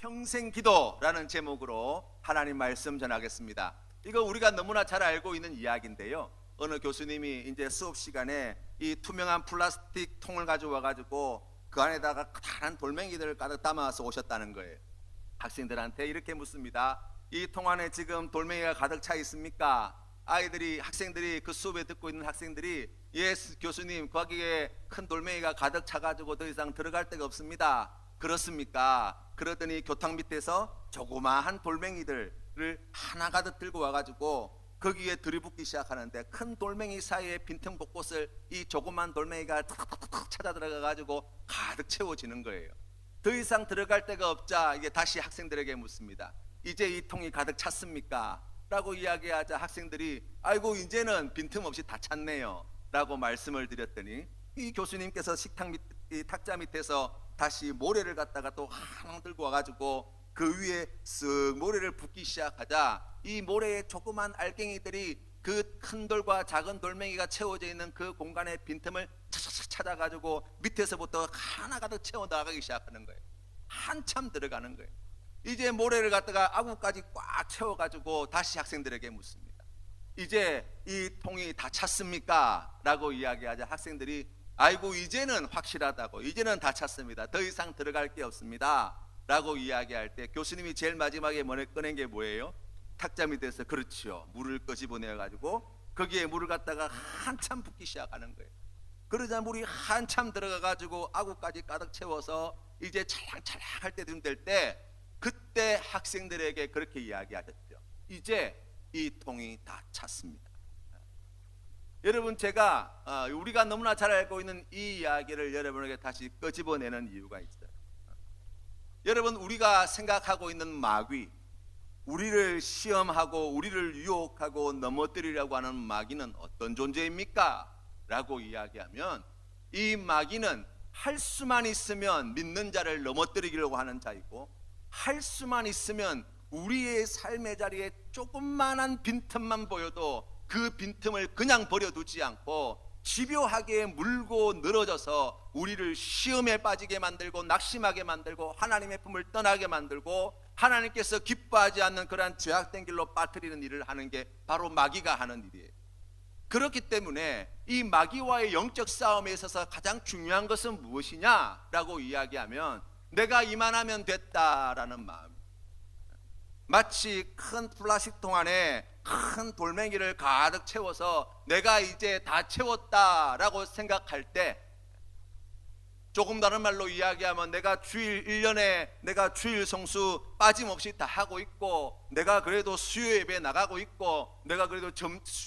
평생 기도라는 제목으로 하나님 말씀 전하겠습니다. 이거 우리가 너무나 잘 알고 있는 이야기인데요. 어느 교수님이 이제 수업 시간에 이 투명한 플라스틱 통을 가져와 가지고 그 안에다가 커다란 돌멩이들을 가득 담아서 오셨다는 거예요. 학생들한테 이렇게 묻습니다. 이 통 안에 지금 돌멩이가 가득 차 있습니까? 학생들이 그 수업에 듣고 있는 학생들이 예 교수님, 거기에 큰 돌멩이가 가득 차가지고 더 이상 들어갈 데가 없습니다. 그렇습니까? 그러더니 교탁 밑에서 조그마한 돌멩이들을 하나 가득 들고 와가지고 거기에 들이붓기 시작하는데 큰 돌멩이 사이에 빈틈 곳곳을 이 조그만 돌멩이가 탁탁탁 찾아 들어가가지고 가득 채워지는 거예요. 더 이상 들어갈 데가 없자 이게 다시 학생들에게 묻습니다. 이제 이 통이 가득 찼습니까? 라고 이야기하자 학생들이 아이고 이제는 빈틈없이 다 찼네요 라고 말씀을 드렸더니 이 교수님께서 이 탁자 밑에서 다시 모래를 갖다가 또 하나 들고 와가지고 그 위에 쓱 모래를 붓기 시작하자 이 모래의 조그만 알갱이들이 그 큰 돌과 작은 돌멩이가 채워져 있는 그 공간의 빈틈을 차차차 찾아가지고 밑에서부터 하나 가득 채워 나가기 시작하는 거예요. 한참 들어가는 거예요. 이제 모래를 갖다가 아구까지 꽉 채워가지고 다시 학생들에게 묻습니다. 이제 이 통이 다 찼습니까? 라고 이야기하자 학생들이 아이고 이제는 확실하다고, 이제는 다 찼습니다. 더 이상 들어갈 게 없습니다 라고 이야기할 때 교수님이 제일 마지막에 꺼낸 게 뭐예요? 탁자 밑에서 그렇죠, 물을 끄집어내 가지고 거기에 물을 갖다가 한참 붓기 시작하는 거예요. 그러자 물이 한참 들어가 가지고 아구까지 가득 채워서 이제 찰랑찰랑 할 때쯤 될 때 그때 학생들에게 그렇게 이야기하셨죠. 이제 이 통이 다 찼습니다. 여러분, 제가 우리가 너무나 잘 알고 있는 이 이야기를 여러분에게 다시 끄집어내는 이유가 있어요. 여러분, 우리가 생각하고 있는 마귀, 우리를 시험하고 우리를 유혹하고 넘어뜨리려고 하는 마귀는 어떤 존재입니까? 라고 이야기하면 이 마귀는 할 수만 있으면 믿는 자를 넘어뜨리려고 하는 자이고, 할 수만 있으면 우리의 삶의 자리에 조금만한 빈틈만 보여도 그 빈틈을 그냥 버려두지 않고 집요하게 물고 늘어져서 우리를 시험에 빠지게 만들고 낙심하게 만들고 하나님의 품을 떠나게 만들고 하나님께서 기뻐하지 않는 그러한 죄악된 길로 빠뜨리는 일을 하는 게 바로 마귀가 하는 일이에요. 그렇기 때문에 이 마귀와의 영적 싸움에 있어서 가장 중요한 것은 무엇이냐라고 이야기하면 내가 이만하면 됐다라는 마음, 마치 큰 플라스틱 통 안에 큰 돌멩이를 가득 채워서 내가 이제 다 채웠다라고 생각할 때, 조금 다른 말로 이야기하면 내가 주일 1년에 내가 주일 성수 빠짐없이 다 하고 있고, 내가 그래도 수요 예배 나가고 있고, 내가 그래도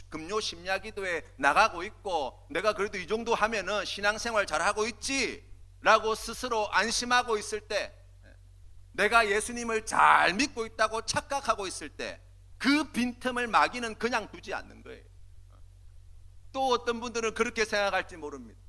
금요 심야 기도에 나가고 있고, 내가 그래도 이 정도 하면은 신앙생활 잘하고 있지 라고 스스로 안심하고 있을 때, 내가 예수님을 잘 믿고 있다고 착각하고 있을 때 그 빈틈을 마귀는 그냥 두지 않는 거예요. 또 어떤 분들은 그렇게 생각할지 모릅니다.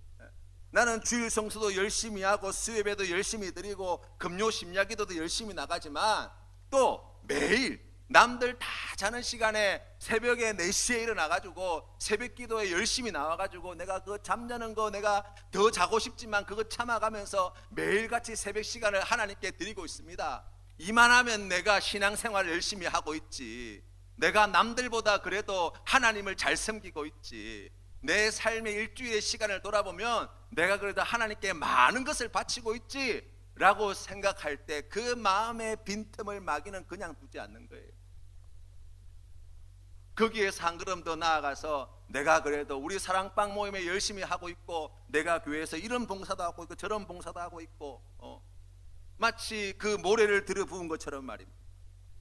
나는 주일 성수도 열심히 하고 수요예배도 열심히 드리고 금요 심야 기도도 열심히 나가지만 또 매일 남들 다 자는 시간에 새벽에 4시에 일어나가지고 새벽 기도에 열심히 나와가지고 내가 그 잠자는 거 내가 더 자고 싶지만 그거 참아가면서 매일같이 새벽 시간을 하나님께 드리고 있습니다. 이만하면 내가 신앙생활을 열심히 하고 있지, 내가 남들보다 그래도 하나님을 잘 섬기고 있지, 내 삶의 일주일의 시간을 돌아보면 내가 그래도 하나님께 많은 것을 바치고 있지 라고 생각할 때 그 마음의 빈틈을 마귀는 그냥 두지 않는 거예요. 거기에서 한 걸음 더 나아가서 내가 그래도 우리 사랑방 모임에 열심히 하고 있고, 내가 교회에서 이런 봉사도 하고 있고 저런 봉사도 하고 있고, 마치 그 모래를 들여부은 것처럼 말입니다.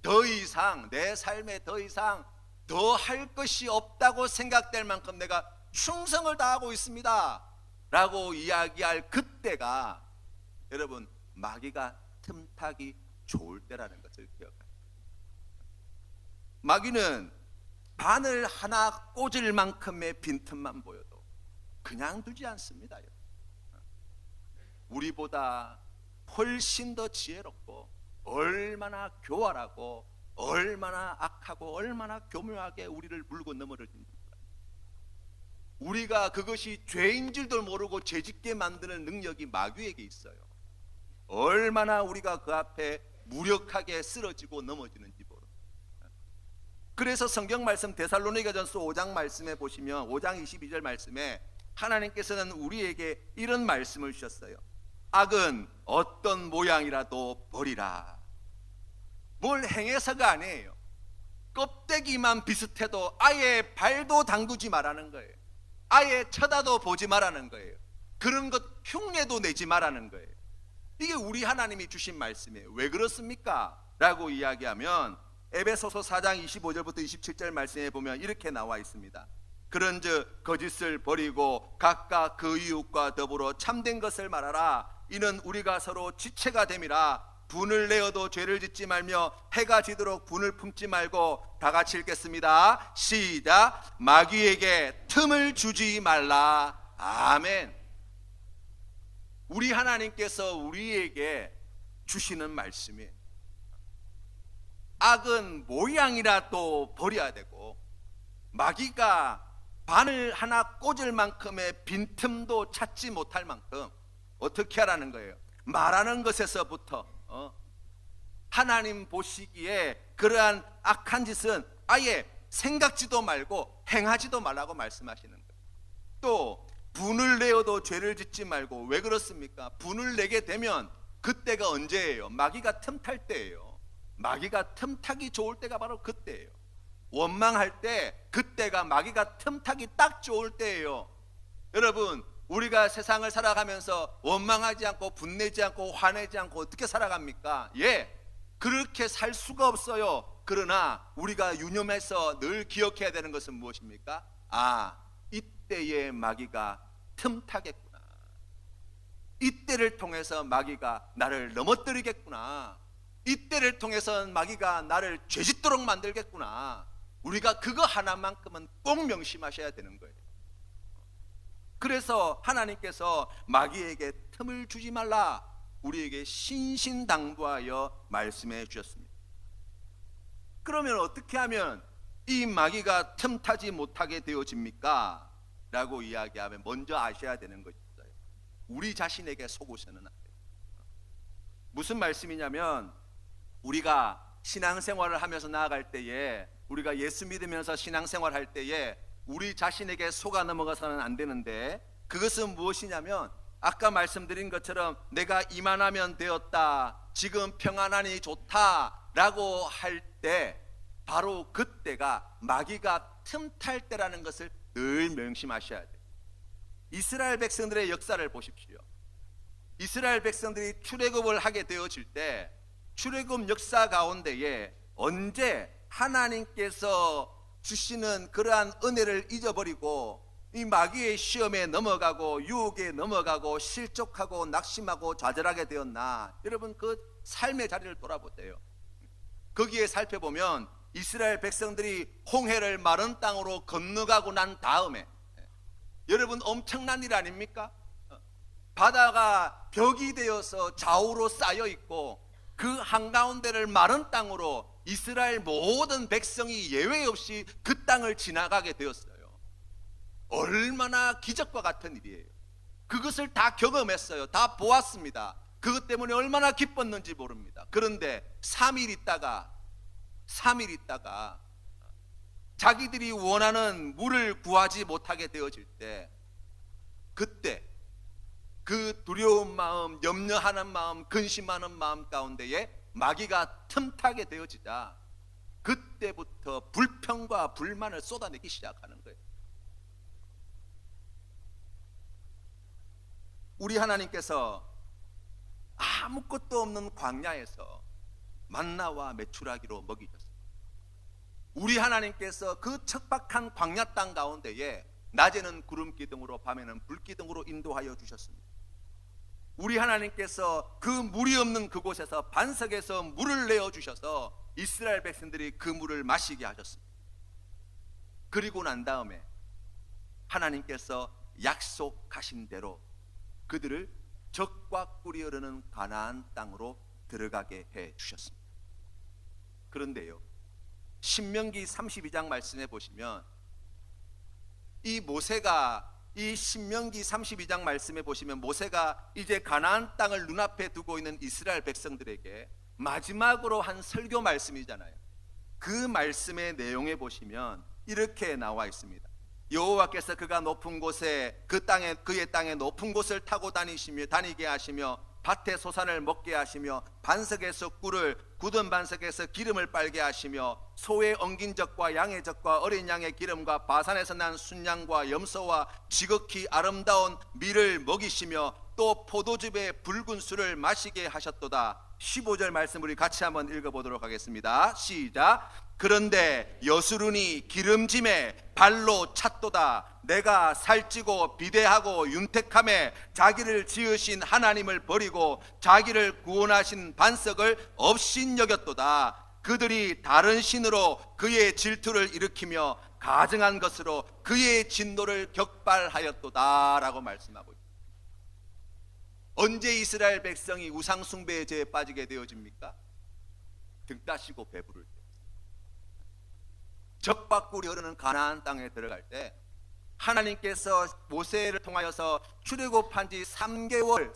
더 이상 내 삶에 더 이상 더 할 것이 없다고 생각될 만큼 내가 충성을 다하고 있습니다 라고 이야기할 그때가 여러분 마귀가 틈타기 좋을 때라는 것을 기억합니다. 마귀는 바늘 하나 꽂을 만큼의 빈틈만 보여도 그냥 두지 않습니다. 우리보다 훨씬 더 지혜롭고 얼마나 교활하고 얼마나 악하고 얼마나 교묘하게 우리를 물고 넘어뜨립니다. 우리가 그것이 죄인 줄도 모르고 죄짓게 만드는 능력이 마귀에게 있어요. 얼마나 우리가 그 앞에 무력하게 쓰러지고 넘어지는지 모릅니다. 그래서 성경 말씀 데살로니가전서 5장 말씀에 보시면 5장 22절 말씀에 하나님께서는 우리에게 이런 말씀을 주셨어요. 악은 어떤 모양이라도 버리라. 뭘 행해서가 아니에요. 껍데기만 비슷해도 아예 발도 담그지 말라는 거예요. 아예 쳐다도 보지 말라는 거예요. 그런 것 흉내도 내지 말라는 거예요. 이게 우리 하나님이 주신 말씀이에요. 왜 그렇습니까? 라고 이야기하면 에베소서 4장 25절부터 27절 말씀에 보면 이렇게 나와 있습니다. 그런즉 거짓을 버리고 각각 그 이웃과 더불어 참된 것을 말하라. 이는 우리가 서로 지체가 됨이라. 분을 내어도 죄를 짓지 말며 해가 지도록 분을 품지 말고, 다 같이 읽겠습니다. 시작. 마귀에게 틈을 주지 말라. 아멘. 우리 하나님께서 우리에게 주시는 말씀이에요. 악은 모양이라도 버려야 되고, 마귀가 바늘 하나 꽂을 만큼의 빈틈도 찾지 못할 만큼 어떻게 하라는 거예요? 말하는 것에서부터 하나님 보시기에 그러한 악한 짓은 아예 생각지도 말고 행하지도 말라고 말씀하시는 거예요. 또 분을 내어도 죄를 짓지 말고. 왜 그렇습니까? 분을 내게 되면 그때가 언제예요? 마귀가 틈탈 때예요. 마귀가 틈타기 좋을 때가 바로 그때예요. 원망할 때 그때가 마귀가 틈타기 딱 좋을 때예요. 여러분, 우리가 세상을 살아가면서 원망하지 않고 분내지 않고 화내지 않고 어떻게 살아갑니까? 그렇게 살 수가 없어요. 그러나 우리가 유념해서 늘 기억해야 되는 것은 무엇입니까? 이때에 마귀가 틈타겠구나. 이때를 통해서 마귀가 나를 넘어뜨리겠구나. 이때를 통해서 마귀가 나를 죄짓도록 만들겠구나. 우리가 그거 하나만큼은 꼭 명심하셔야 되는 거예요. 그래서 하나님께서 마귀에게 틈을 주지 말라, 우리에게 신신당부하여 말씀해 주셨습니다. 그러면 어떻게 하면 이 마귀가 틈타지 못하게 되어집니까? 라고 이야기하면 먼저 아셔야 되는 것이 있어요. 우리 자신에게 속으셔는 안 돼요. 무슨 말씀이냐면, 우리가 신앙생활을 하면서 나아갈 때에, 우리가 예수 믿으면서 신앙생활을 할 때에 우리 자신에게 속아 넘어가서는 안 되는데, 그것은 무엇이냐면, 아까 말씀드린 것처럼 내가 이만하면 되었다, 지금 평안하니 좋다 라고 할 때, 바로 그때가 마귀가 틈탈 때라는 것을 늘 명심하셔야 돼요. 이스라엘 백성들의 역사를 보십시오. 이스라엘 백성들이 출애굽을 하게 되어질 때, 출애굽 역사 가운데에 언제 하나님께서 주시는 그러한 은혜를 잊어버리고 이 마귀의 시험에 넘어가고 유혹에 넘어가고 실족하고 낙심하고 좌절하게 되었나? 여러분, 그 삶의 자리를 돌아보세요. 거기에 살펴보면 이스라엘 백성들이 홍해를 마른 땅으로 건너가고 난 다음에, 여러분, 엄청난 일 아닙니까? 바다가 벽이 되어서 좌우로 쌓여 있고 그 한가운데를 마른 땅으로 이스라엘 모든 백성이 예외 없이 그 땅을 지나가게 되었어요. 얼마나 기적과 같은 일이에요. 그것을 다 경험했어요. 다 보았습니다. 그것 때문에 얼마나 기뻤는지 모릅니다. 그런데 3일 있다가 자기들이 원하는 물을 구하지 못하게 되어질 때, 그때 그 두려운 마음, 염려하는 마음, 근심하는 마음 가운데에 마귀가 틈타게 되어지자 그때부터 불평과 불만을 쏟아내기 시작하는 거예요. 우리 하나님께서 아무것도 없는 광야에서 만나와 메추라기로 먹이셨어요. 우리 하나님께서 그 척박한 광야 땅 가운데에 낮에는 구름 기둥으로 밤에는 불 기둥으로 인도하여 주셨습니다. 우리 하나님께서 그 물이 없는 그곳에서 반석에서 물을 내어 주셔서 이스라엘 백성들이 그 물을 마시게 하셨습니다. 그리고 난 다음에 하나님께서 약속하신 대로 그들을 적과 꿀이 흐르는 가나안 땅으로 들어가게 해 주셨습니다. 그런데요, 신명기 32장 말씀해 보시면 이 신명기 32장 말씀에 보시면 모세가 이제 가나안 땅을 눈앞에 두고 있는 이스라엘 백성들에게 마지막으로 한 설교 말씀이잖아요. 그 말씀의 내용에 보시면 이렇게 나와 있습니다. 여호와께서 그가 높은 곳에 그의 땅에 높은 곳을 타고 다니게 하시며 밭에 소산을 먹게 하시며 반석에서 꿀을 굳은 반석에서 기름을 빨게 하시며 소의 엉긴 젖과 양의 젖과 어린 양의 기름과 바산에서 난 순양과 염소와 지극히 아름다운 밀을 먹이시며 또 포도즙의 붉은 술을 마시게 하셨도다. 15절 말씀 우리 같이 한번 읽어보도록 하겠습니다. 시작. 그런데 여수run이 기름짐에 발로 찼도다. 내가 살찌고 비대하고 윤택함에 자기를 지으신 하나님을 버리고 자기를 구원하신 반석을 업신여겼도다. 그들이 다른 신으로 그의 질투를 일으키며 가증한 것으로 그의 진노를 격발하였도다 라고 말씀하고 있습니다. 언제 이스라엘 백성이 우상숭배의 죄에 빠지게 되어집니까? 등 따시고 배부를 때, 적박꿀이 흐르는 가나안 땅에 들어갈 때 하나님께서 모세를 통하여서 출애굽한 지 3개월,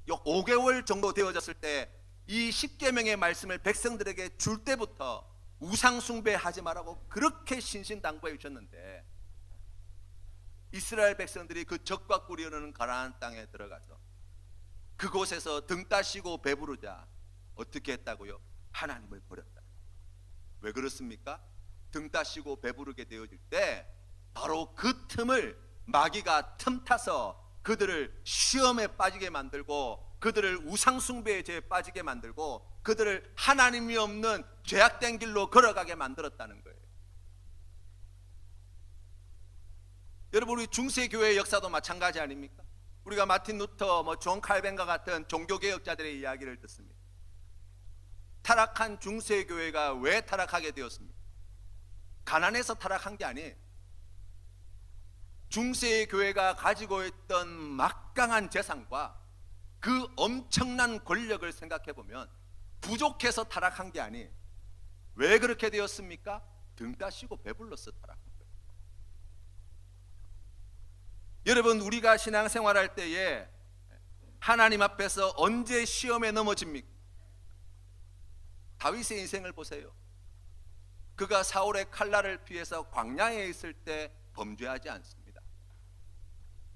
5개월 정도 되어졌을 때 이 10계명의 말씀을 백성들에게 줄 때부터 우상숭배하지 말라고 그렇게 신신당부해 주셨는데, 이스라엘 백성들이 그 적박꿀이 흐르는 가나안 땅에 들어가서 그곳에서 등 따시고 배부르자 어떻게 했다고요? 하나님을 버렸다. 왜 그렇습니까? 등 따시고 배부르게 되어질 때 바로 그 틈을 마귀가 틈타서 그들을 시험에 빠지게 만들고 그들을 우상숭배의 죄에 빠지게 만들고 그들을 하나님이 없는 죄악된 길로 걸어가게 만들었다는 거예요. 여러분, 우리 중세교회의 역사도 마찬가지 아닙니까? 우리가 마틴 루터, 존 칼벤과 같은 종교개혁자들의 이야기를 듣습니다. 타락한 중세교회가 왜 타락하게 되었습니까? 가난해서 타락한 게 아니에요. 중세교회가 가지고 있던 막강한 재산과 그 엄청난 권력을 생각해 보면 부족해서 타락한 게 아니에요. 왜 그렇게 되었습니까? 등 따시고 배불러서 타락한 거예요. 여러분, 우리가 신앙생활할 때에 하나님 앞에서 언제 시험에 넘어집니까? 다윗의 인생을 보세요. 그가 사울의 칼날을 피해서 광야에 있을 때 범죄하지 않습니다.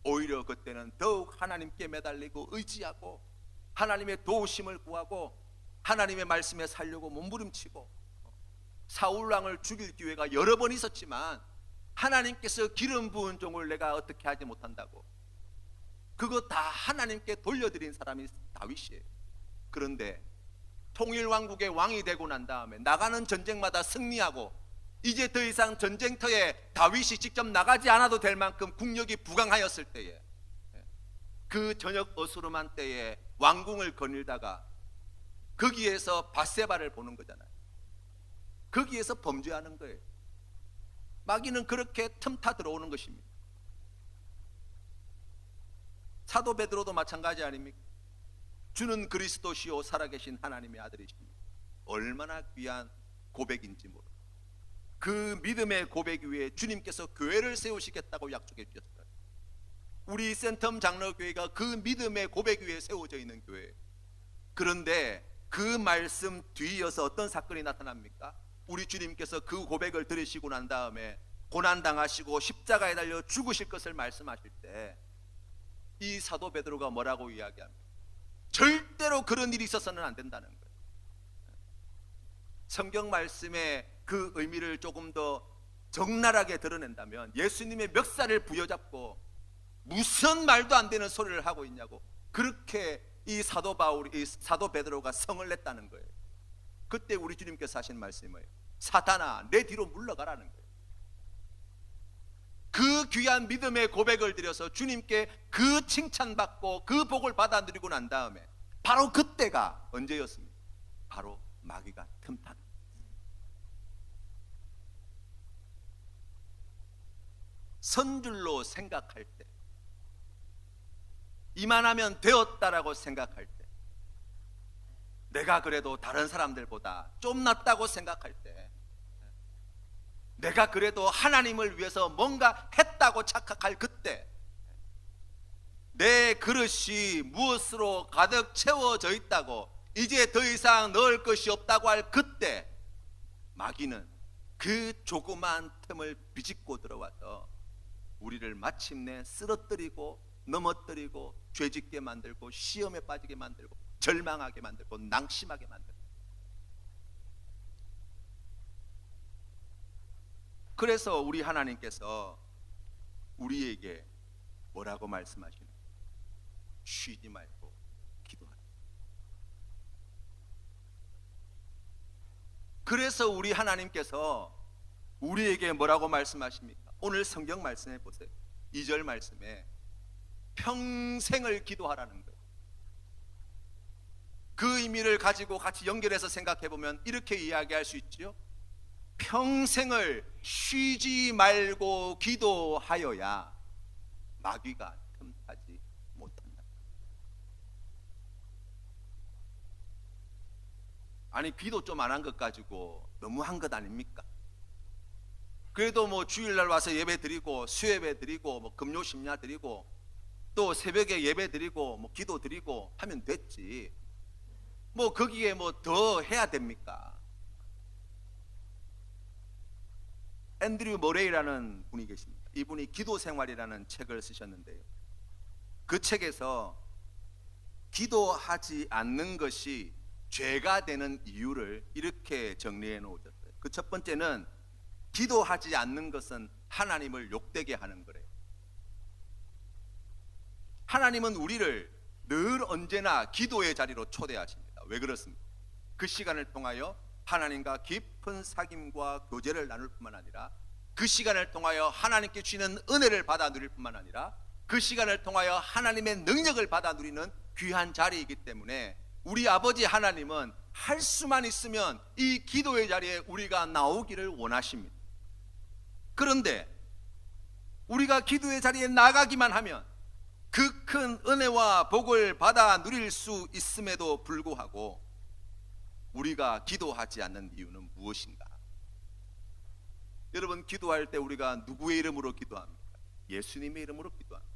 오히려 그때는 더욱 하나님께 매달리고 의지하고 하나님의 도우심을 구하고 하나님의 말씀에 살려고 몸부림치고, 사울 왕을 죽일 기회가 여러 번 있었지만 하나님께서 기름 부은 종을 내가 어떻게 하지 못한다고 그거 다 하나님께 돌려드린 사람이 다윗이에요. 그런데 통일왕국의 왕이 되고 난 다음에 나가는 전쟁마다 승리하고 이제 더 이상 전쟁터에 다윗이 직접 나가지 않아도 될 만큼 국력이 부강하였을 때에, 그 저녁 어수름한 때에 왕궁을 거닐다가 거기에서 밧세바를 보는 거잖아요. 거기에서 범죄하는 거예요. 마귀는 그렇게 틈타 들어오는 것입니다. 사도 베드로도 마찬가지 아닙니까? 주는 그리스도시요 살아계신 하나님의 아들이십니다. 얼마나 귀한 고백인지 모르. 그 믿음의 고백 위에 주님께서 교회를 세우시겠다고 약속해 주셨어요. 우리 센텀 장로교회가 그 믿음의 고백 위에 세워져 있는 교회예요. 그런데 그 말씀 뒤이어서 어떤 사건이 나타납니까? 우리 주님께서 그 고백을 들으시고 난 다음에 고난당하시고 십자가에 달려 죽으실 것을 말씀하실 때 이 사도 베드로가 뭐라고 이야기합니까? 절대로 그런 일이 있어서는 안 된다는 거예요. 성경 말씀의 그 의미를 조금 더 적나라하게 드러낸다면 예수님의 멱살을 부여잡고 무슨 말도 안 되는 소리를 하고 있냐고 그렇게 이 사도 베드로가 성을 냈다는 거예요. 그때 우리 주님께서 하신 말씀이 뭐예요? 사탄아, 내 뒤로 물러가라는 거예요. 그 귀한 믿음의 고백을 드려서 주님께 그 칭찬받고 그 복을 받아 누리고 난 다음에 바로 그때가 언제였습니까? 바로 마귀가 틈타는, 선줄로 생각할 때, 이만하면 되었다라고 생각할 때, 내가 그래도 다른 사람들보다 좀 낫다고 생각할 때, 내가 그래도 하나님을 위해서 뭔가 했다고 착각할 그때, 내 그릇이 무엇으로 가득 채워져 있다고 이제 더 이상 넣을 것이 없다고 할 그때 마귀는 그 조그마한 틈을 비집고 들어와서 우리를 마침내 쓰러뜨리고 넘어뜨리고 죄짓게 만들고 시험에 빠지게 만들고 절망하게 만들고 낙심하게 만들고. 그래서 우리 하나님께서 우리에게 뭐라고 말씀하시는? 쉬지 말고 기도하라. 그래서 우리 하나님께서 우리에게 뭐라고 말씀하십니까? 오늘 성경 말씀해 보세요. 2절 말씀에 평생을 기도하라는 거예요. 그 의미를 가지고 같이 연결해서 생각해 보면 이렇게 이야기할 수 있죠. 평생을 쉬지 말고 기도하여야 마귀가 틈타지 못한다. 아니, 기도 좀 안 한 것 가지고 너무한 것 아닙니까? 그래도 뭐 주일날 와서 예배 드리고 수예배 드리고 뭐 금요 심야 드리고 또 새벽에 예배 드리고 뭐 기도 드리고 하면 됐지. 뭐 거기에 뭐 더 해야 됩니까? 앤드류 머레이라는 분이 계십니다. 이분이 기도생활이라는 책을 쓰셨는데요, 그 책에서 기도하지 않는 것이 죄가 되는 이유를 이렇게 정리해 놓으셨어요. 그 첫 번째는 기도하지 않는 것은 하나님을 욕되게 하는 거래요. 하나님은 우리를 늘 언제나 기도의 자리로 초대하십니다. 왜 그렇습니까? 그 시간을 통하여 하나님과 깊은 사귐과 교제를 나눌 뿐만 아니라, 그 시간을 통하여 하나님께 주시는 은혜를 받아 누릴 뿐만 아니라, 그 시간을 통하여 하나님의 능력을 받아 누리는 귀한 자리이기 때문에 우리 아버지 하나님은 할 수만 있으면 이 기도의 자리에 우리가 나오기를 원하십니다. 그런데 우리가 기도의 자리에 나가기만 하면 그 큰 은혜와 복을 받아 누릴 수 있음에도 불구하고 우리가 기도하지 않는 이유는 무엇인가? 여러분, 기도할 때 우리가 누구의 이름으로 기도합니까? 예수님의 이름으로 기도합니다.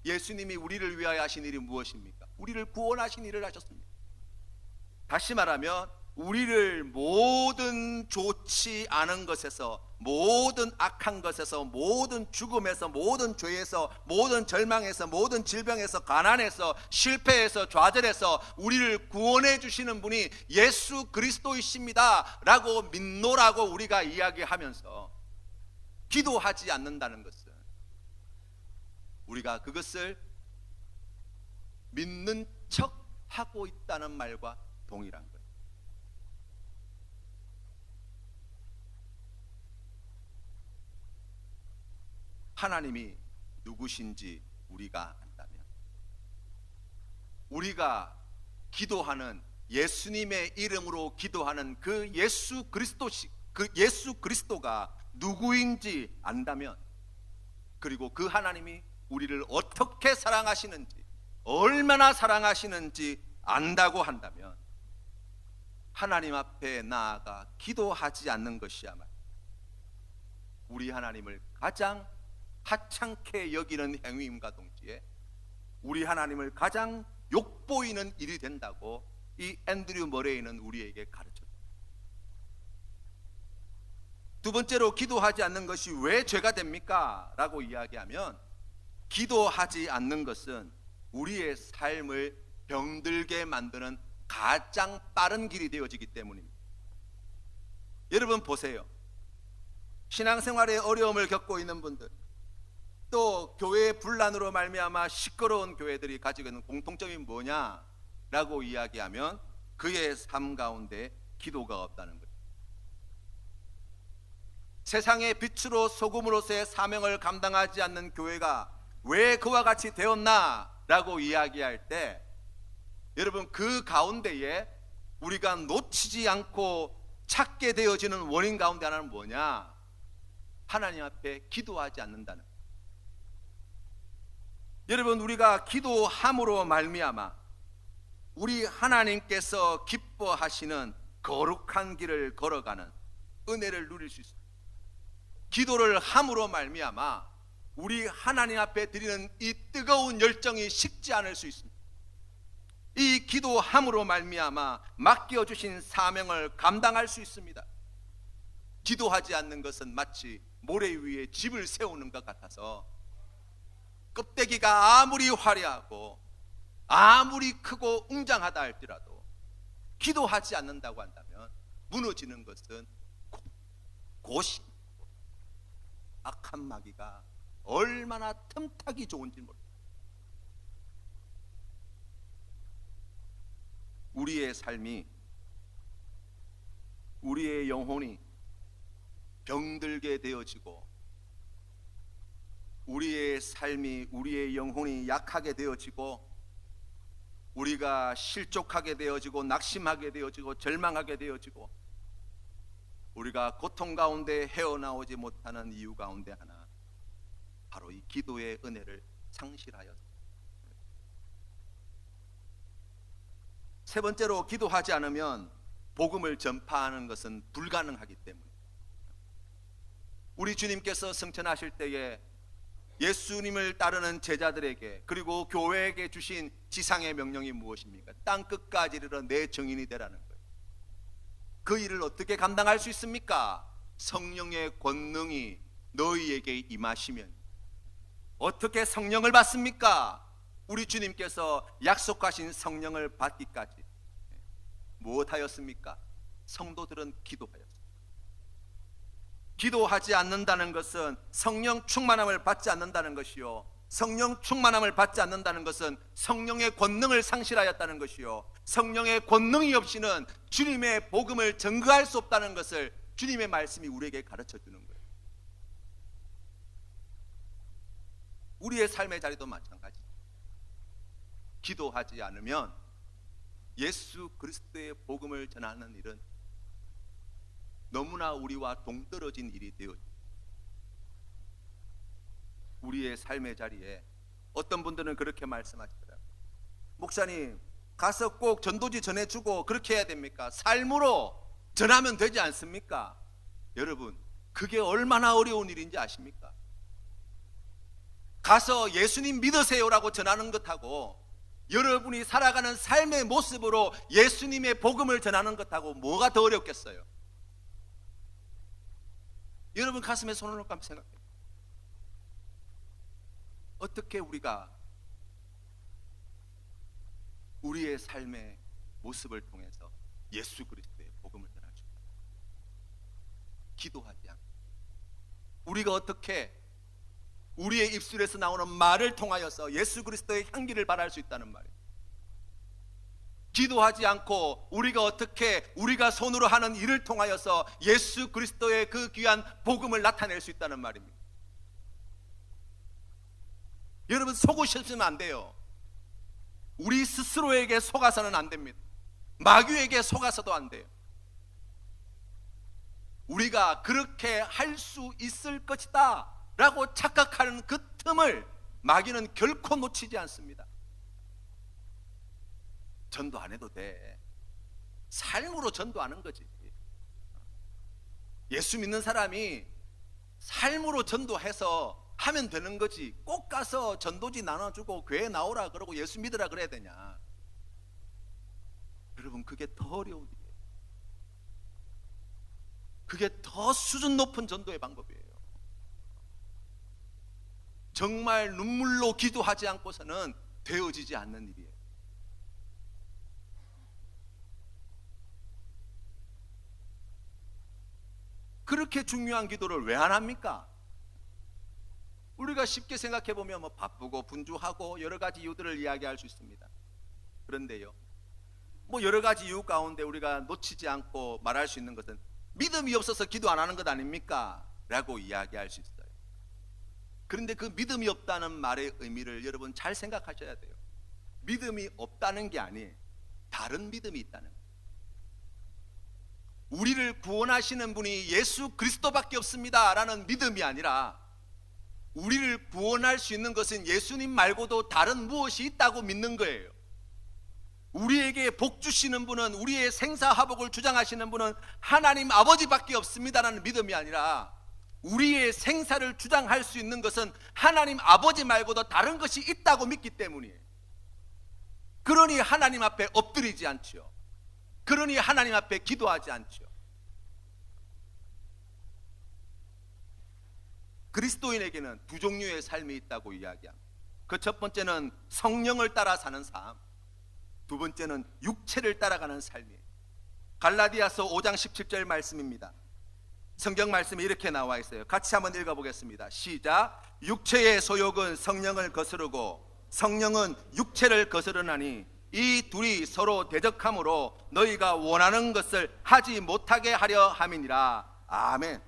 예수님이 우리를 위하여 하신 일이 무엇입니까? 우리를 구원하신 일을 하셨습니다. 다시 말하면 우리를 모든 좋지 않은 것에서, 모든 악한 것에서, 모든 죽음에서, 모든 죄에서, 모든 절망에서, 모든 질병에서, 가난에서, 실패에서, 좌절에서 우리를 구원해 주시는 분이 예수 그리스도이십니다 라고 믿노라고 우리가 이야기하면서 기도하지 않는다는 것은 우리가 그것을 믿는 척 하고 있다는 말과 동일한 거예요. 하나님이 누구신지 우리가 안다면, 우리가 기도하는 예수님의 이름으로 기도하는 그 예수 그리스도가 누구인지 안다면, 그리고 그 하나님이 우리를 어떻게 사랑하시는지, 얼마나 사랑하시는지 안다고 한다면 하나님 앞에 나아가 기도하지 않는 것이야말로 우리 하나님을 가장 하찮게 여기는 행위임과 동시에 우리 하나님을 가장 욕보이는 일이 된다고 이 앤드류 머레이는 우리에게 가르쳤습니다. 두 번째로, 기도하지 않는 것이 왜 죄가 됩니까? 라고 이야기하면, 기도하지 않는 것은 우리의 삶을 병들게 만드는 가장 빠른 길이 되어지기 때문입니다. 여러분 보세요. 신앙생활에 어려움을 겪고 있는 분들, 또 교회의 분란으로 말미암아 시끄러운 교회들이 가지고 있는 공통점이 뭐냐라고 이야기하면 그의 삶 가운데 기도가 없다는 거예요. 세상의 빛으로 소금으로서의 사명을 감당하지 않는 교회가 왜 그와 같이 되었나라고 이야기할 때, 여러분 그 가운데에 우리가 놓치지 않고 찾게 되어지는 원인 가운데 하나는 뭐냐? 하나님 앞에 기도하지 않는다는 거예요. 여러분, 우리가 기도함으로 말미암아 우리 하나님께서 기뻐하시는 거룩한 길을 걸어가는 은혜를 누릴 수 있습니다. 기도를 함으로 말미암아 우리 하나님 앞에 드리는 이 뜨거운 열정이 식지 않을 수 있습니다. 이 기도함으로 말미암아 맡겨주신 사명을 감당할 수 있습니다. 기도하지 않는 것은 마치 모래 위에 집을 세우는 것 같아서 껍데기가 아무리 화려하고 아무리 크고 웅장하다 할지라도 기도하지 않는다고 한다면 무너지는 것은 고심, 악한 마귀가 얼마나 틈타기 좋은지 모릅니다. 우리의 삶이, 우리의 영혼이 병들게 되어지고 우리의 삶이, 우리의 영혼이 약하게 되어지고 우리가 실족하게 되어지고 낙심하게 되어지고 절망하게 되어지고 우리가 고통 가운데 헤어나오지 못하는 이유 가운데 하나, 바로 이 기도의 은혜를 상실하였습니다. 세 번째로, 기도하지 않으면 복음을 전파하는 것은 불가능하기 때문에, 우리 주님께서 승천하실 때에 예수님을 따르는 제자들에게 그리고 교회에게 주신 지상의 명령이 무엇입니까? 땅 끝까지 이르러 내 증인이 되라는 거예요. 그 일을 어떻게 감당할 수 있습니까? 성령의 권능이 너희에게 임하시면. 어떻게 성령을 받습니까? 우리 주님께서 약속하신 성령을 받기까지 무엇하였습니까? 성도들은 기도하였습니다. 기도하지 않는다는 것은 성령 충만함을 받지 않는다는 것이요, 성령 충만함을 받지 않는다는 것은 성령의 권능을 상실하였다는 것이요, 성령의 권능이 없이는 주님의 복음을 증거할 수 없다는 것을 주님의 말씀이 우리에게 가르쳐 주는 거예요. 우리의 삶의 자리도 마찬가지. 기도하지 않으면 예수 그리스도의 복음을 전하는 일은 너무나 우리와 동떨어진 일이 되어집니다. 우리의 삶의 자리에 어떤 분들은 그렇게 말씀하시더라고요. 목사님, 가서 꼭 전도지 전해주고 그렇게 해야 됩니까? 삶으로 전하면 되지 않습니까? 여러분, 그게 얼마나 어려운 일인지 아십니까? 가서 예수님 믿으세요라고 전하는 것하고 여러분이 살아가는 삶의 모습으로 예수님의 복음을 전하는 것하고 뭐가 더 어렵겠어요? 여러분 가슴에 손을 놓고 한번 생각해요. 어떻게 우리가 우리의 삶의 모습을 통해서 예수 그리스도의 복음을 전할 수 있다? 기도하지 않고 우리가 어떻게 우리의 입술에서 나오는 말을 통하여서 예수 그리스도의 향기를 발할 수 있다는 말이에요. 기도하지 않고 우리가 어떻게 우리가 손으로 하는 일을 통하여서 예수 그리스도의 그 귀한 복음을 나타낼 수 있다는 말입니다. 여러분, 속으셨으면 안 돼요. 우리 스스로에게 속아서는 안 됩니다. 마귀에게 속아서도 안 돼요. 우리가 그렇게 할 수 있을 것이다 라고 착각하는 그 틈을 마귀는 결코 놓치지 않습니다. 전도 안 해도 돼. 삶으로 전도하는 거지. 예수 믿는 사람이 삶으로 전도해서 하면 되는 거지. 꼭 가서 전도지 나눠주고 교회 나오라 그러고 예수 믿으라 그래야 되냐? 여러분, 그게 더 어려운 일이에요. 그게 더 수준 높은 전도의 방법이에요. 정말 눈물로 기도하지 않고서는 되어지지 않는 일이에요. 그렇게 중요한 기도를 왜 안 합니까? 우리가 쉽게 생각해 보면 뭐 바쁘고 분주하고 여러 가지 이유들을 이야기할 수 있습니다. 그런데요, 뭐 여러 가지 이유 가운데 우리가 놓치지 않고 말할 수 있는 것은 믿음이 없어서 기도 안 하는 것 아닙니까? 라고 이야기할 수 있어요. 그런데 그 믿음이 없다는 말의 의미를 여러분 잘 생각하셔야 돼요. 믿음이 없다는 게 아니에요. 다른 믿음이 있다는 거예요. 우리를 구원하시는 분이 예수 그리스도밖에 없습니다 라는 믿음이 아니라 우리를 구원할 수 있는 것은 예수님 말고도 다른 무엇이 있다고 믿는 거예요. 우리에게 복 주시는 분은, 우리의 생사화복을 주장하시는 분은 하나님 아버지밖에 없습니다라는 믿음이 아니라 우리의 생사를 주장할 수 있는 것은 하나님 아버지 말고도 다른 것이 있다고 믿기 때문이에요. 그러니 하나님 앞에 엎드리지 않지요. 그러니 하나님 앞에 기도하지 않지요. 그리스도인에게는 두 종류의 삶이 있다고 이야기합니다. 그 첫 번째는 성령을 따라 사는 삶, 두 번째는 육체를 따라가는 삶이에요. 갈라디아서 5장 17절 말씀입니다. 성경 말씀이 이렇게 나와 있어요. 같이 한번 읽어보겠습니다. 시작. 육체의 소욕은 성령을 거스르고 성령은 육체를 거스르나니 이 둘이 서로 대적함으로 너희가 원하는 것을 하지 못하게 하려 함이니라. 아멘.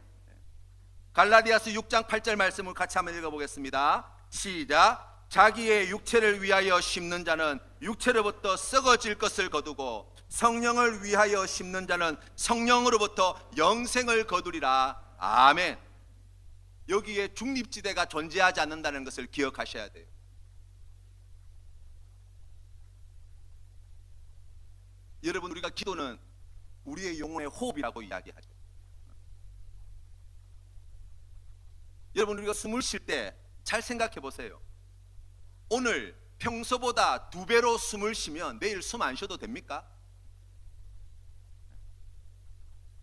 갈라디아서 6장 8절 말씀을 같이 한번 읽어보겠습니다. 시작. 자기의 육체를 위하여 심는 자는 육체로부터 썩어질 것을 거두고 성령을 위하여 심는 자는 성령으로부터 영생을 거두리라. 아멘. 여기에 중립지대가 존재하지 않는다는 것을 기억하셔야 돼요. 여러분, 우리가 기도는 우리의 영혼의 호흡이라고 이야기하죠. 여러분, 우리가 숨을 쉴 때 잘 생각해 보세요. 오늘 평소보다 2배로 숨을 쉬면 내일 숨 안 쉬어도 됩니까?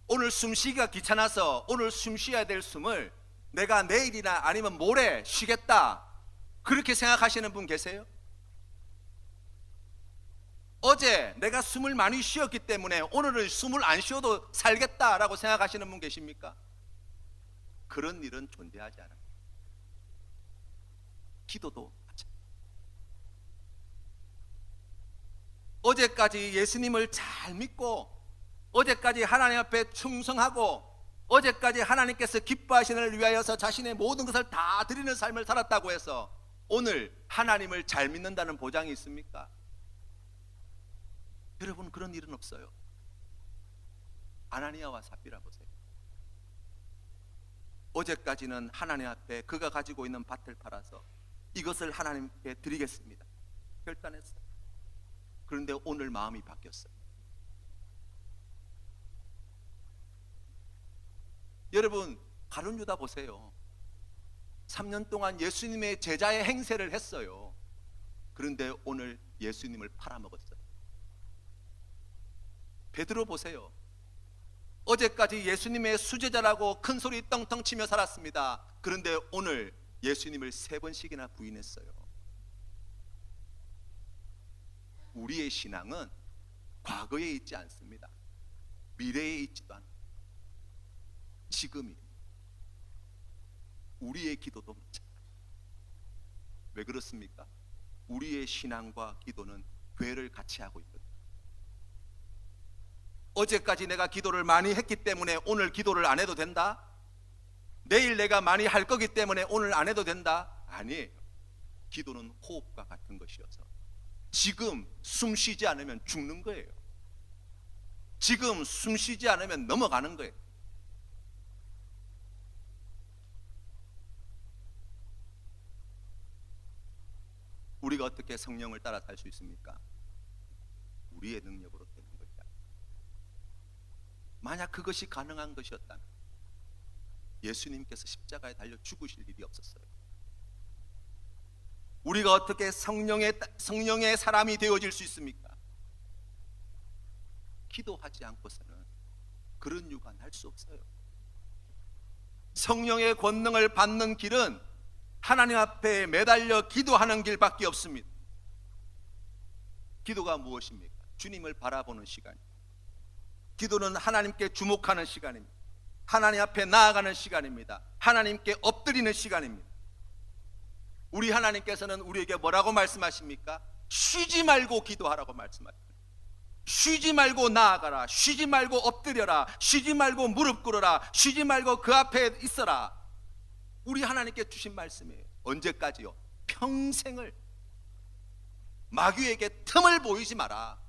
오늘 숨 쉬기가 귀찮아서 오늘 숨 쉬어야 될 숨을 내가 내일이나 아니면 모레 쉬겠다, 그렇게 생각하시는 분 계세요? 어제 내가 숨을 많이 쉬었기 때문에 오늘은 숨을 안 쉬어도 살겠다라고 생각하시는 분 계십니까? 그런 일은 존재하지 않아요. 기도도 마찬가지예요. 어제까지 예수님을 잘 믿고 어제까지 하나님 앞에 충성하고 어제까지 하나님께서 기뻐하시는 일을 위하여서 자신의 모든 것을 다 드리는 삶을 살았다고 해서 오늘 하나님을 잘 믿는다는 보장이 있습니까? 여러분, 그런 일은 없어요. 아나니아와 삽비라 보세요. 어제까지는 하나님 앞에 그가 가지고 있는 밭을 팔아서 이것을 하나님께 드리겠습니다 결단했어요. 그런데 오늘 마음이 바뀌었어요. 여러분, 가룟 유다 보세요. 3년 동안 예수님의 제자의 행세를 했어요. 그런데 오늘 예수님을 팔아먹었어요. 베드로 보세요. 어제까지 예수님의 수제자라고 큰 소리 떵떵 치며 살았습니다. 그런데 오늘 예수님을 3번씩이나 부인했어요. 우리의 신앙은 과거에 있지 않습니다. 미래에 있지도 않아요. 지금이. 우리의 기도도 마찬가지예요. 왜 그렇습니까? 우리의 신앙과 기도는 괴를 같이 하고 있거든요. 어제까지 내가 기도를 많이 했기 때문에 오늘 기도를 안 해도 된다? 내일 내가 많이 할 거기 때문에 오늘 안 해도 된다? 아니에요. 기도는 호흡과 같은 것이어서 지금 숨 쉬지 않으면 죽는 거예요. 지금 숨 쉬지 않으면 넘어가는 거예요. 우리가 어떻게 성령을 따라 살 수 있습니까? 우리의 능력으로 되는 것이 아니에요. 만약 그것이 가능한 것이었다면 예수님께서 십자가에 달려 죽으실 일이 없었어요. 우리가 어떻게 성령의 사람이 되어질 수 있습니까? 기도하지 않고서는 그런 유관 할 수 없어요. 성령의 권능을 받는 길은 하나님 앞에 매달려 기도하는 길밖에 없습니다. 기도가 무엇입니까? 주님을 바라보는 시간입니다. 기도는 하나님께 주목하는 시간입니다. 하나님 앞에 나아가는 시간입니다. 하나님께 엎드리는 시간입니다. 우리 하나님께서는 우리에게 뭐라고 말씀하십니까? 쉬지 말고 기도하라고 말씀하십니다. 쉬지 말고 나아가라. 쉬지 말고 엎드려라. 쉬지 말고 무릎 꿇어라. 쉬지 말고 그 앞에 있어라. 우리 하나님께 주신 말씀이에요. 언제까지요? 평생을. 마귀에게 틈을 보이지 마라.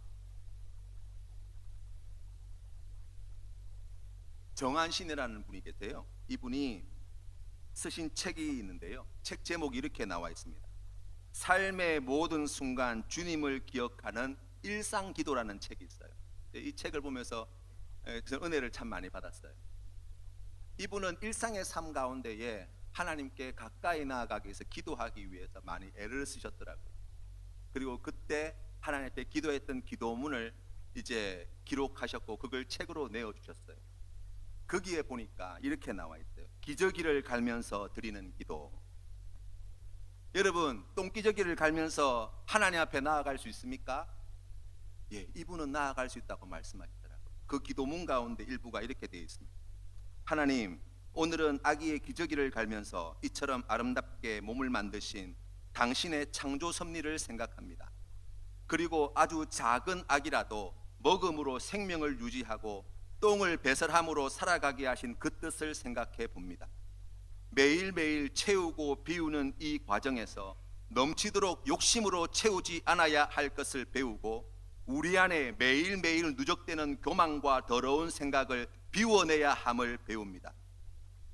정한신이라는 분이 계세요. 이분이 쓰신 책이 있는데요, 책 제목이 이렇게 나와 있습니다. 삶의 모든 순간 주님을 기억하는 일상기도라는 책이 있어요. 이 책을 보면서 저는 은혜를 참 많이 받았어요. 이분은 일상의 삶 가운데에 하나님께 가까이 나아가기 위해서 기도하기 위해서 많이 애를 쓰셨더라고요. 그리고 그때 하나님 앞에 기도했던 기도문을 이제 기록하셨고 그걸 책으로 내어 주셨어요. 거기에 보니까 이렇게 나와 있어요. 기저귀를 갈면서 드리는 기도. 여러분, 똥기저귀를 갈면서 하나님 앞에 나아갈 수 있습니까? 예, 이분은 나아갈 수 있다고 말씀하시더라고요. 그 기도문 가운데 일부가 이렇게 되어 있습니다. 하나님, 오늘은 아기의 기저귀를 갈면서 이처럼 아름답게 몸을 만드신 당신의 창조 섭리를 생각합니다. 그리고 아주 작은 아기라도 먹음으로 생명을 유지하고 똥을 배설함으로 살아가게 하신 그 뜻을 생각해 봅니다. 매일매일 채우고 비우는 이 과정에서 넘치도록 욕심으로 채우지 않아야 할 것을 배우고 우리 안에 매일매일 누적되는 교만과 더러운 생각을 비워내야 함을 배웁니다.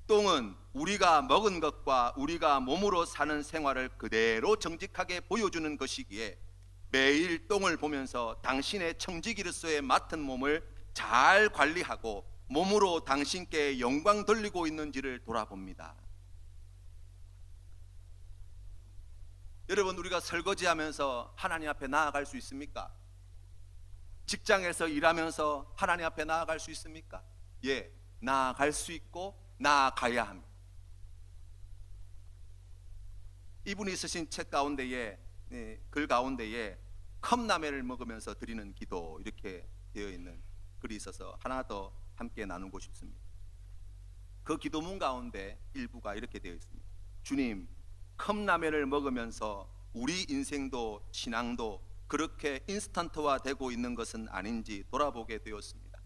똥은 우리가 먹은 것과 우리가 몸으로 사는 생활을 그대로 정직하게 보여주는 것이기에 매일 똥을 보면서 당신의 청지기로서의 맡은 몸을 잘 관리하고 몸으로 당신께 영광 돌리고 있는지를 돌아봅니다. 여러분, 우리가 설거지하면서 하나님 앞에 나아갈 수 있습니까? 직장에서 일하면서 하나님 앞에 나아갈 수 있습니까? 예, 나아갈 수 있고 나아가야 합니다. 이분이 쓰신 책 가운데에, 글 가운데에 컵라면을 먹으면서 드리는 기도 이렇게 되어 있는 글이 있어서 하나 더 함께 나누고 싶습니다. 그 기도문 가운데 일부가 이렇게 되어 있습니다. 주님, 컵라면을 먹으면서 우리 인생도 신앙도 그렇게 인스턴트화 되고 있는 것은 아닌지 돌아보게 되었습니다.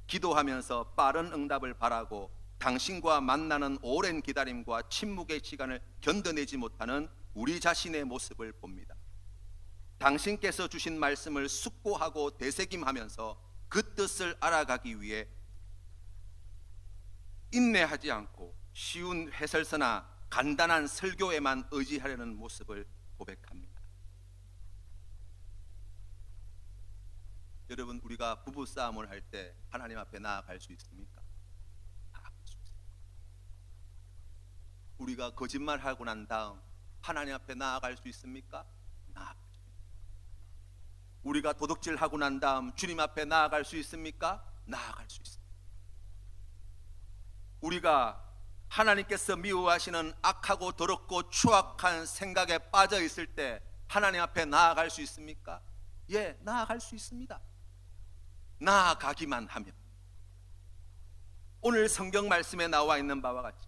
기도하면서 빠른 응답을 바라고 당신과 만나는 오랜 기다림과 침묵의 시간을 견뎌내지 못하는 우리 자신의 모습을 봅니다. 당신께서 주신 말씀을 숙고하고 되새김하면서 그 뜻을 알아가기 위해 인내하지 않고 쉬운 해설서나 간단한 설교에만 의지하려는 모습을 고백합니다. 여러분, 우리가 부부싸움을 할 때 하나님 앞에 나아갈 수 있습니까? 나아갈 수 있습니다. 우리가 거짓말하고 난 다음 하나님 앞에 나아갈 수 있습니까? 나아갈 수 있습니다. 우리가 도둑질하고 난 다음 주님 앞에 나아갈 수 있습니까? 나아갈 수 있습니다. 우리가 하나님께서 미워하시는 악하고 더럽고 추악한 생각에 빠져 있을 때 하나님 앞에 나아갈 수 있습니까? 예, 나아갈 수 있습니다. 나아가기만 하면 오늘 성경 말씀에 나와 있는 바와 같이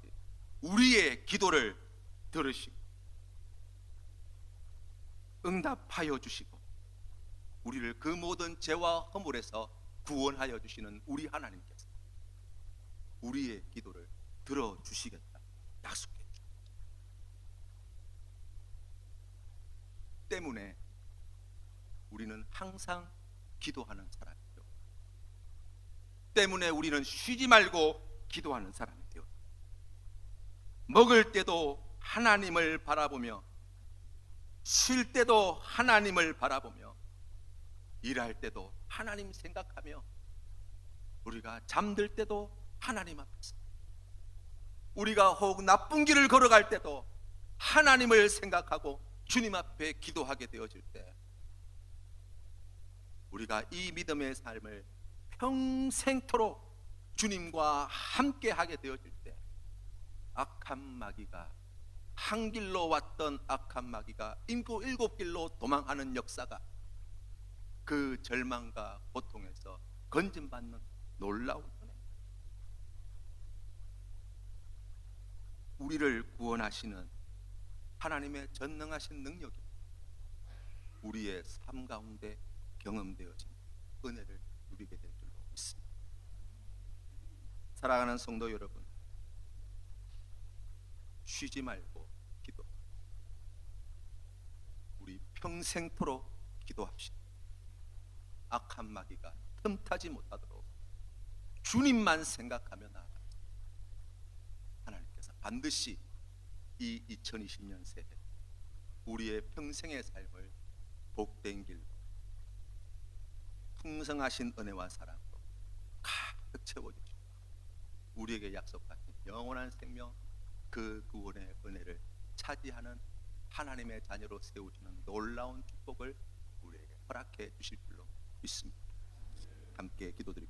우리의 기도를 들으시고 응답하여 주시고 우리를 그 모든 죄와 허물에서 구원하여 주시는 우리 하나님께서 우리의 기도를 들어주시겠다 약속해 주셨습니다. 때문에 우리는 항상 기도하는 사람이죠. 때문에 우리는 쉬지 말고 기도하는 사람이 되었습니다. 먹을 때도 하나님을 바라보며 쉴 때도 하나님을 바라보며 일할 때도 하나님 생각하며 우리가 잠들 때도 하나님 앞에서 우리가 혹 나쁜 길을 걸어갈 때도 하나님을 생각하고 주님 앞에 기도하게 되어질 때 우리가 이 믿음의 삶을 평생토록 주님과 함께 하게 되어질 때 악한 마귀가 한 길로 왔던 악한 마귀가 인구 7길로 도망하는 역사가 그 절망과 고통에서 건진받는 놀라운 은혜. 우리를 구원하시는 하나님의 전능하신 능력이 우리의 삶 가운데 경험되어진 은혜를 누리게 될 줄로 믿습니다. 사랑하는 성도 여러분, 쉬지 말고 기도. 우리 평생토록 기도합시다. 악한 마귀가 틈타지 못하도록 주님만 생각하며 나아갑시다. 하나님께서 반드시 이 2020년 새해 우리의 평생의 삶을 복된 길로 풍성하신 은혜와 사랑으로 가득 채워주시고 우리에게 약속하신 영원한 생명 그 구원의 은혜를 차지하는 하나님의 자녀로 세우시는 놀라운 축복을 허락해 주실 줄로 믿습니다. 함께 기도드리겠습니다.